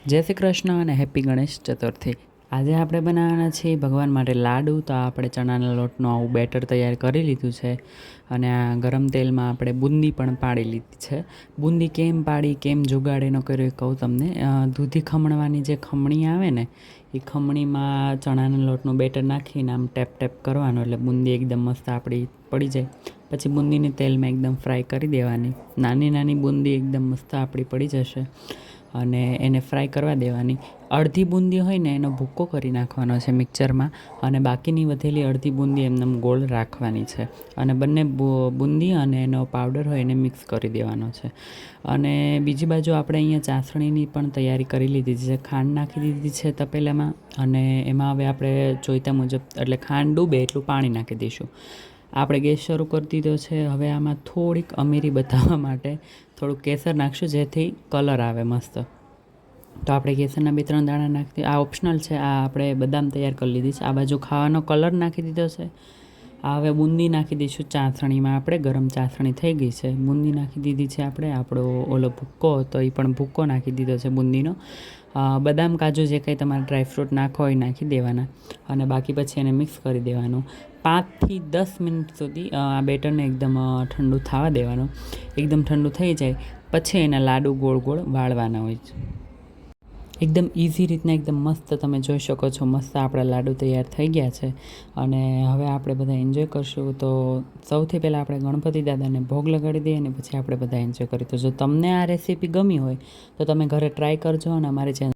જય શ્રી કૃષ્ણ અને હેપી ગણેશ ચતુર્થી. આજે આપણે બનાવવાના છીએ ભગવાન માટે લાડુ. તો આપણે ચણાના લોટનું આવું બેટર તૈયાર કરી લીધું છે અને આ ગરમ તેલમાં આપણે બુંદી પણ પાડી લીધી છે. બુંદી કેમ પાડી, કેમ જુગાડ એનો કર્યો એ કહું તમને. દૂધી ખમણવાની જે ખમણી આવે ને, એ ખમણીમાં ચણાના લોટનું બેટર નાખીને આમ ટેપ ટેપ કરવાનું, એટલે બુંદી એકદમ મસ્ત આપણી પડી જાય. પછી બુંદીને તેલમાં એકદમ ફ્રાય કરી દેવાની. નાની નાની બુંદી એકદમ મસ્ત આપણી પડી જશે અને એને ફ્રાય કરવા દેવાની. અડધી બુંદી હોય ને એનો ભૂક્કો કરી નાખવાનો છે મિક્સરમાં, અને બાકીની વધેલી અડધી બુંદી એમને ગોળ રાખવાની છે. અને બંને બુંદી અને એનો પાવડર હોય એને મિક્સ કરી દેવાનો છે. અને બીજી બાજુ આપણે અહીંયા ચાસણીની પણ તૈયારી કરી લીધી છે. ખાંડ નાખી દીધી છે તપેલામાં, અને એમાં હવે આપણે જોઈતા મુજબ, એટલે ખાંડ ડૂબે એટલું પાણી નાખી દઈશું. આપણે ગેસ શરૂ કરી દીધો છે. હવે આમાં થોડીક અમીરી બતાવવા માટે થોડુંક કેસર નાખશું, જેથી કલર આવે મસ્ત. તો આપણે કેસરના 2-3 દાણા નાખી, આ ઓપ્શનલ છે. આ આપણે બદામ તૈયાર કરી લીધી છે. આ બાજુ ખાવાનો કલર નાખી દીધો છે. આ હવે બુંદી નાખી દઈશું ચાસણીમાં. આપણે ગરમ ચાસણી થઈ ગઈ છે, બુંદી નાખી દીધી છે. આપણો ઓલો ભૂક્કો હતો એ પણ ભૂક્કો નાખી દીધો છે બુંદીનો. બદામ કાજુ જે કંઈ તમારે ડ્રાયફ્રૂટ નાખો હોય નાખી દેવાના, અને બાકી પછી એને મિક્સ કરી દેવાનું. 5થી 10 મિનિટ સુધી આ બેટરને એકદમ ઠંડુ થવા દેવાનું. એકદમ ઠંડુ થઈ જાય પછી એના લાડુ ગોળ ગોળ વાળવાના હોય છે. એકદમ ઇઝી રીતના એકદમ મસ્ત તમે જોઈ શકો છો, મસ્ત આપણા લાડુ તૈયાર થઈ ગયા છે. અને હવે આપણે બધા એન્જોય કરશું. તો સૌથી પહેલાં આપણે ગણપતિ દાદાને ભોગ લગાડી દઈએ અને પછી આપણે બધા એન્જોય કરીએ. તો જો તમને આ રેસીપી ગમી હોય તો તમે ઘરે ટ્રાય કરજો અને અમારી ચેનલ